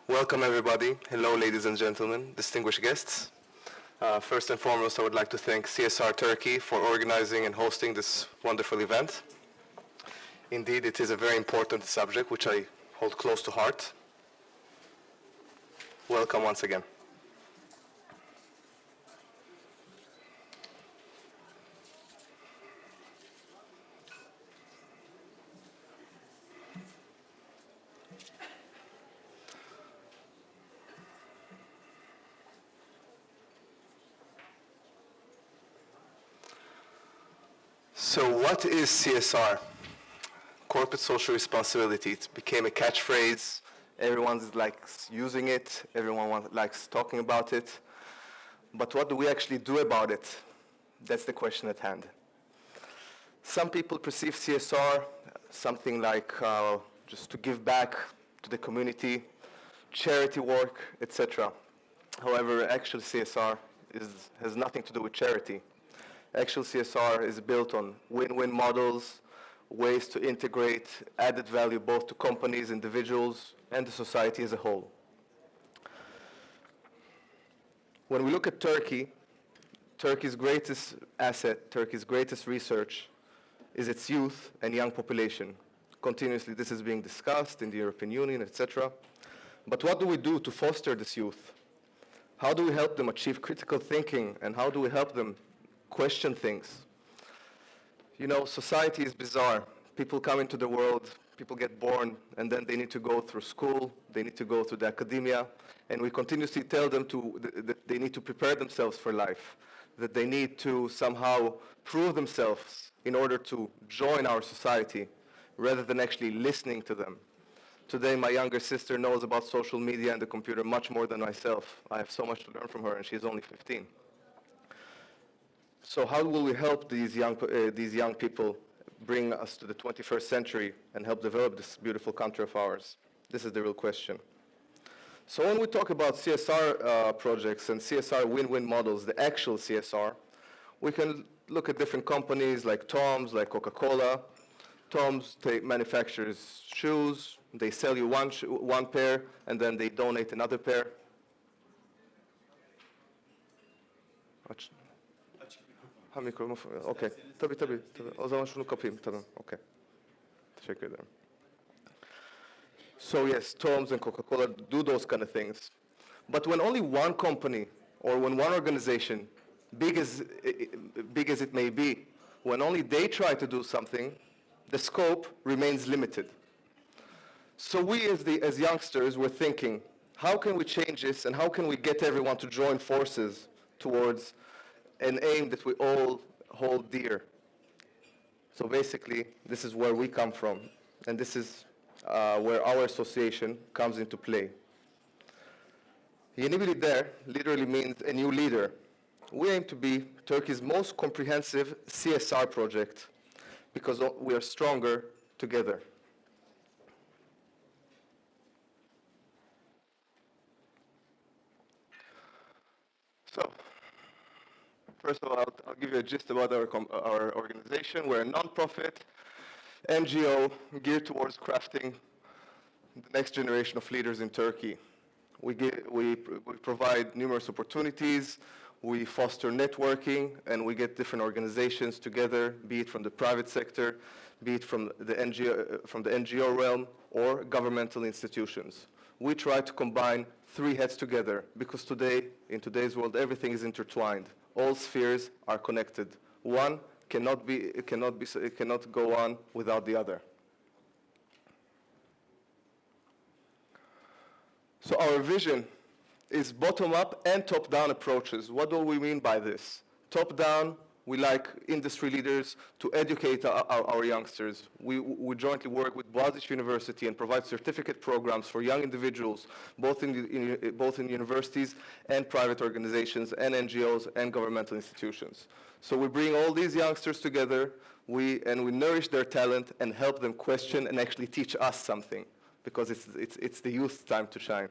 Welcome everybody. Hello ladies and gentlemen, distinguished guests. First and foremost, I would like to thank CSR Turkey for organizing and hosting this wonderful event. Indeed, it is a very important subject which I hold close to heart. Welcome once again. So what is CSR? Corporate social responsibility. It became a catchphrase. Everyone likes using it. Everyone likes talking about it. But what do we actually do about it? That's the question at hand. Some people perceive CSR something like just to give back to the community, charity work, etc. However, actual CSR has nothing to do with charity. Actual CSR is built on win-win models, ways to integrate added value both to companies, individuals, and the society as a whole. When we look at Turkey, Turkey's greatest asset, Turkey's greatest research is its youth and young population. Continuously, this is being discussed in the European Union, etc. But what do we do to foster this youth? How do we help them achieve critical thinking, and how do we help them question things? You know, society is bizarre. People come into the world, people get born, and then they need to go through school, they need to go through the academia, and we continuously tell them that they need to prepare themselves for life, that they need to somehow prove themselves in order to join our society, rather than actually listening to them. Today, my younger sister knows about social media and the computer much more than myself. I have so much to learn from her, and she's only 15. So how will we help these young people bring us to the 21st century and help develop this beautiful country of ours? This is the real question. So when we talk about CSR projects and CSR win-win models, the actual CSR, we can look at different companies like Tom's, like Coca-Cola. Tom's manufactures shoes. They sell you one pair, and then they donate another pair. Okay. Tabii. O zaman şunu kapayım. Tamam. Okay. Teşekkür ederim. So yes, Tom's and Coca-Cola do those kind of things. But when only one company or when one organization, big as it may be, when only they try to do something, the scope remains limited. So we as youngsters were thinking, how can we change this and how can we get everyone to join forces towards an aim that we all hold dear? So basically, this is where we come from, and this is where our association comes into play. Yeni bir lider literally means a new leader. We aim to be Turkey's most comprehensive CSR project because we are stronger together. So, first of all, I'll give you a gist about our organization. We're a non-profit NGO geared towards crafting the next generation of leaders in Turkey. We provide numerous opportunities, we foster networking, and we get different organizations together, be it from the private sector, be it from the NGO realm, or governmental institutions. We try to combine three heads together because today, in today's world, everything is intertwined. All spheres are connected. One cannot go on without the other. So our vision is bottom-up and top-down approaches. What do we mean by this? Top-down, we like industry leaders to educate our youngsters. We jointly work with Boğaziçi University and provide certificate programs for young individuals, both in universities and private organizations and NGOs and governmental institutions. So we bring all these youngsters together, we nourish their talent and help them question and actually teach us something, because it's the youth's time to shine.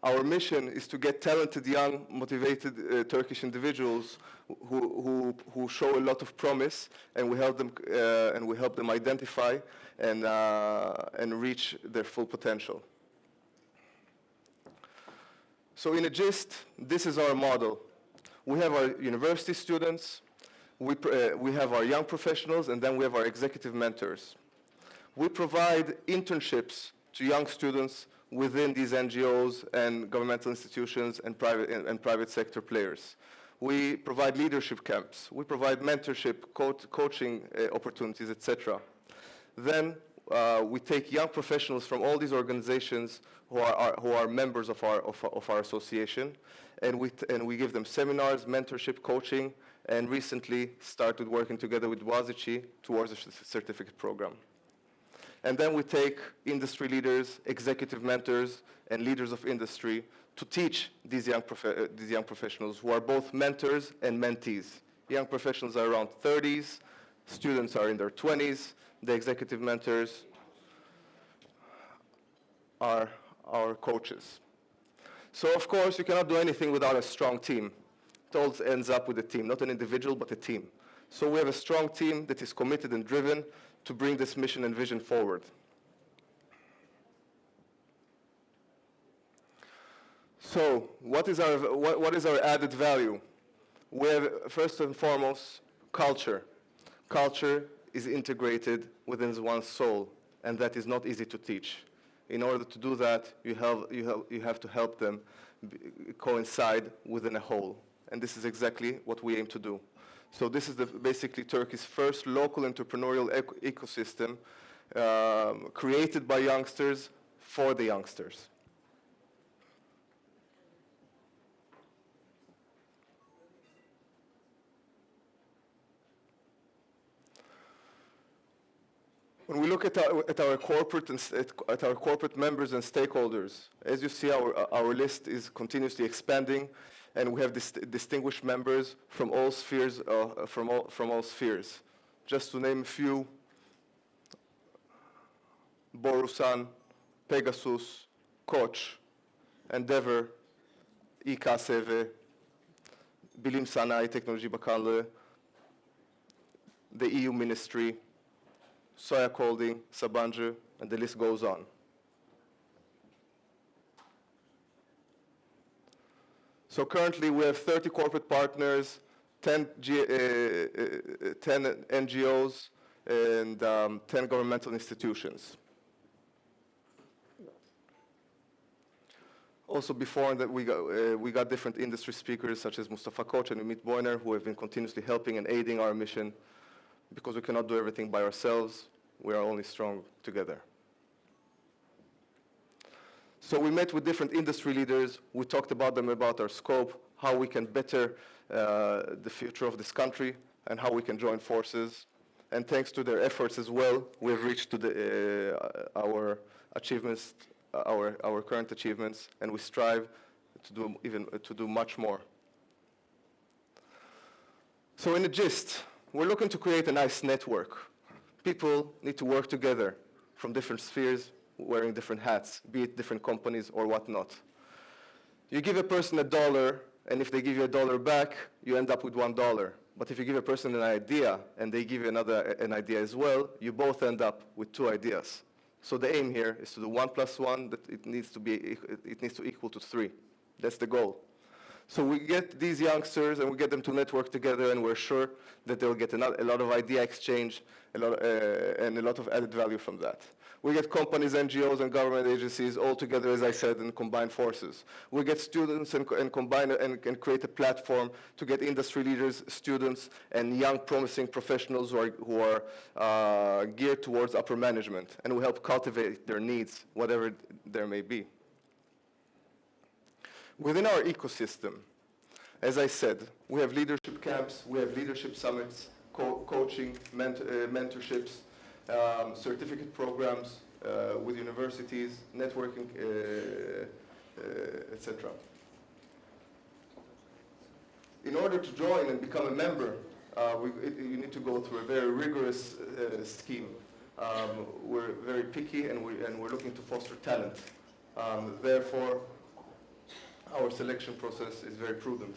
Our mission is to get talented, young, motivated Turkish individuals who show a lot of promise, and we help them identify and reach their full potential. So in a gist, this is our model. We have our university students, we have our young professionals, and then we have our executive mentors. We provide internships to young students within these NGOs and governmental institutions and private sector players. We provide leadership camps. We provide mentorship, coaching opportunities, etc. Then we take young professionals from all these organizations who are members of our association, and we give them seminars, mentorship, coaching, and recently started working together with Boğaziçi towards a certificate program. And then we take industry leaders, executive mentors, and leaders of industry to teach these young professionals who are both mentors and mentees. Young professionals are around 30s, students are in their 20s, the executive mentors are our coaches. So of course, you cannot do anything without a strong team. It all ends up with a team, not an individual, but a team. So we have a strong team that is committed and driven to bring this mission and vision forward. So what is our added value? We have, first and foremost, culture. Culture is integrated within one's soul, and that is not easy to teach. In order to do that, you have to help them coincide within a whole. And this is exactly what we aim to do. So this is basically Turkey's first local entrepreneurial ecosystem created by youngsters for the youngsters. When we look at our corporate members and stakeholders, as you see, our list is continuously expanding, and we have distinguished members from all spheres. From all spheres. Just to name a few: Borusan, Pegasus, Koç, Endeavor, İKSV, Bilim Sanayi Teknoloji Bakanlığı, the EU Ministry, Soyak Holding, Sabancı, and the list goes on. So currently we have 30 corporate partners, 10 NGOs, and 10 governmental institutions. Also before that, we got different industry speakers such as Mustafa Koç and Ümit Boyner, who have been continuously helping and aiding our mission, because we cannot do everything by ourselves. We are only strong together. So we met with different industry leaders. We talked about our scope, how we can better the future of this country, and how we can join forces. And thanks to their efforts as well, we have reached to our achievements, our current achievements, and we strive to do much more. So in a gist, we're looking to create a nice network. People need to work together from different spheres, wearing different hats, be it different companies or whatnot. You give a person $1, and if they give you $1 back, you end up with $1. But if you give a person an idea, and they give you an idea as well, you both end up with 2 ideas. So the aim here is to do 1 + 1, that it needs to equal to 3. That's the goal. So we get these youngsters and we get them to network together, and we're sure that they'll get a lot of idea exchange and a lot of added value from that. We get companies, NGOs, and government agencies all together, as I said, and combine forces. We get students and combine and create a platform to get industry leaders, students, and young promising professionals who are geared towards upper management, and we help cultivate their needs, whatever there may be. Within our ecosystem, as I said, we have leadership camps, we have leadership summits, coaching, mentorships, certificate programs with universities, networking, etc. In order to join and become a member, you need to go through a very rigorous scheme. We're very picky, and we're looking to foster talent. Therefore, our selection process is very prudent.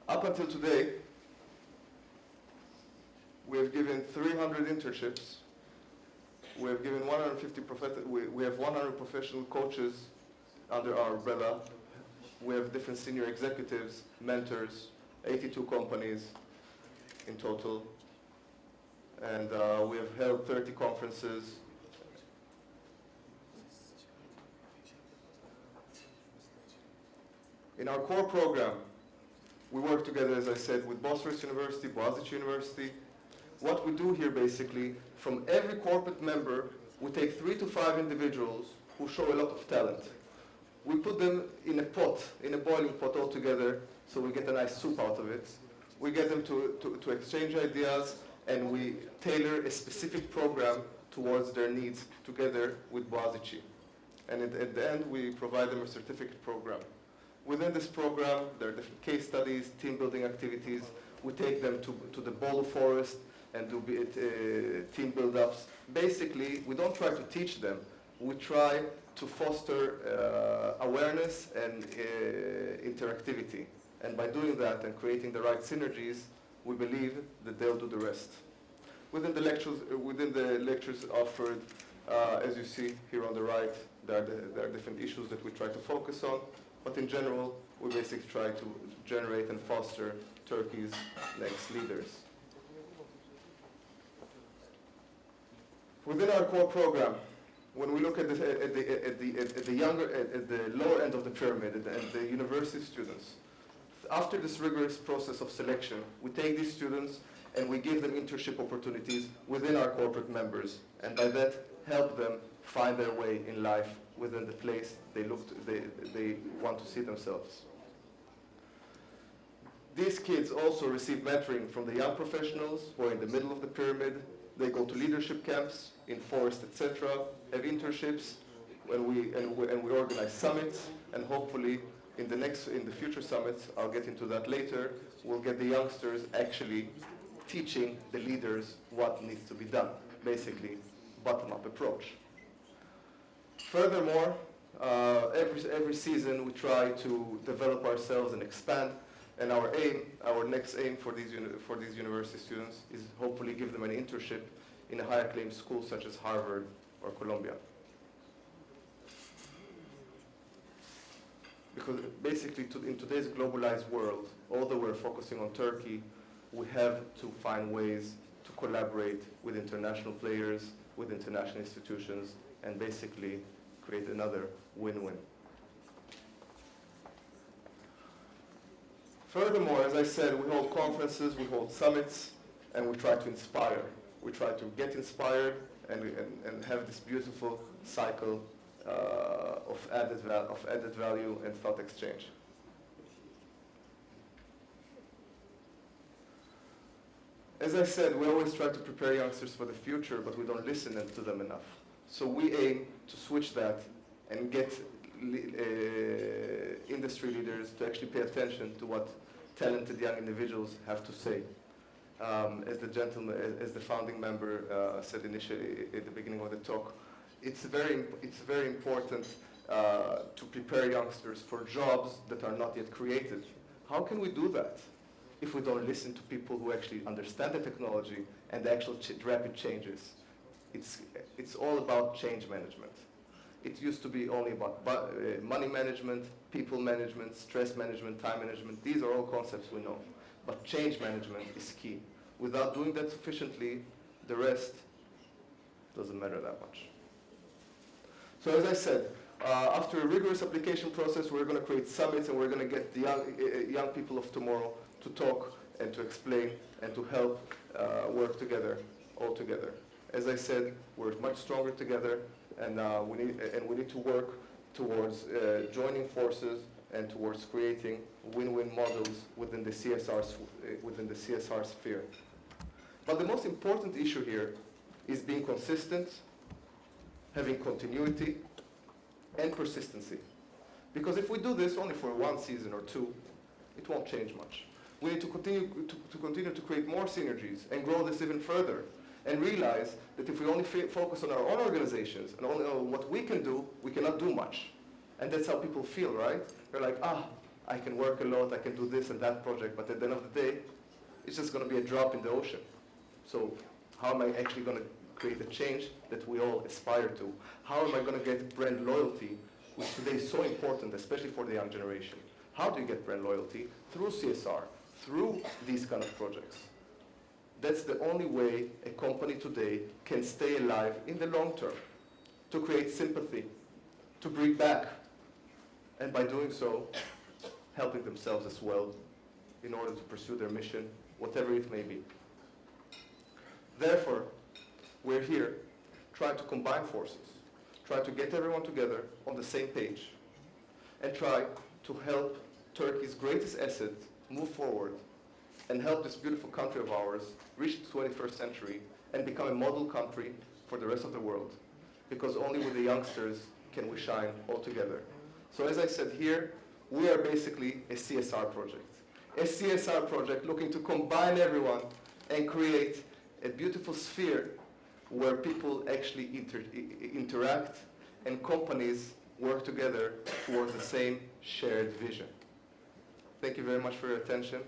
Up until today, we have given 300 internships. We have given 150 we have 100 professional coaches under our umbrella. We have different senior executives, mentors, 82 companies in total. And we have held 30 conferences. In our core program, we work together, as I said, with Bosphorus University, Boğaziçi University. What we do here basically, from every corporate member, we take 3 to 5 individuals who show a lot of talent. We put them in a pot, in a boiling pot all together, so we get a nice soup out of it. We get them to exchange ideas, and we tailor a specific program towards their needs together with Boğaziçi. And at the end, we provide them a certificate program. Within this program, there are different case studies, team building activities. We take them to the Bolu forest and do team build-ups. Basically, we don't try to teach them. We try to foster awareness and interactivity. And by doing that and creating the right synergies, we believe that they'll do the rest. Within the lectures offered, as you see here on the right, there are different issues that we try to focus on. But in general, we basically try to generate and foster Turkey's next leaders. Within our core program, when we look at the lower end of the pyramid, at the university students, after this rigorous process of selection, we take these students and we give them internship opportunities within our corporate members, and by that help them find their way in life within the place they want to see themselves. These kids also receive mentoring from the young professionals who are in the middle of the pyramid. They go to leadership camps in forest, etc., have internships, and we organize summits, and hopefully in the future summits, I'll get into that later, we'll get the youngsters actually teaching the leaders what needs to be done, basically bottom-up approach. Furthermore, every season we try to develop ourselves and expand, and our next aim for these university students is hopefully give them an internship in a high acclaimed school such as Harvard or Columbia. Because basically in today's globalized world, although we're focusing on Turkey, we have to find ways to collaborate with international players, with international institutions, and basically create another win-win. Furthermore, as I said, we hold conferences, we hold summits, and we try to inspire. We try to get inspired and have this beautiful cycle of added value and thought exchange. As I said, we always try to prepare youngsters for the future, but we don't listen to them enough. So we aim to switch that and get industry leaders to actually pay attention to what talented young individuals have to say. As the founding member said initially at the beginning of the talk, it's very important to prepare youngsters for jobs that are not yet created. How can we do that if we don't listen to people who actually understand the technology and the actual rapid changes? It's all about change management. It used to be only about money management, people management, stress management, time management. These are all concepts we know. But change management is key. Without doing that sufficiently, the rest doesn't matter that much. So as I said, after a rigorous application process, we're going to create summits, and we're going to get the young people of tomorrow to talk and to explain and to help work together, all together. As I said, we're much stronger together, and we need to work towards joining forces and towards creating win-win models within the CSR sphere. But the most important issue here is being consistent, having continuity, and persistency. Because if we do this only for one season or two, it won't change much. We need to continue to create more synergies and grow this even further. and realize that if we only focus on our own organizations and only on what we can do, we cannot do much. And that's how people feel, right? They're like, I can work a lot, I can do this and that project, but at the end of the day, it's just going to be a drop in the ocean. So how am I actually going to create a change that we all aspire to? How am I going to get brand loyalty, which today is so important, especially for the young generation? How do you get brand loyalty? Through CSR, through these kind of projects. That's the only way a company today can stay alive in the long term, to create sympathy, to bring back, and by doing so, helping themselves as well in order to pursue their mission, whatever it may be. Therefore, we're here trying to combine forces, trying to get everyone together on the same page, and try to help Turkey's greatest asset move forward and help this beautiful country of ours reach the 21st century and become a model country for the rest of the world. Because only with the youngsters can we shine all together. So as I said here, we are basically a CSR project. A CSR project looking to combine everyone and create a beautiful sphere where people actually interact and companies work together towards the same shared vision. Thank you very much for your attention.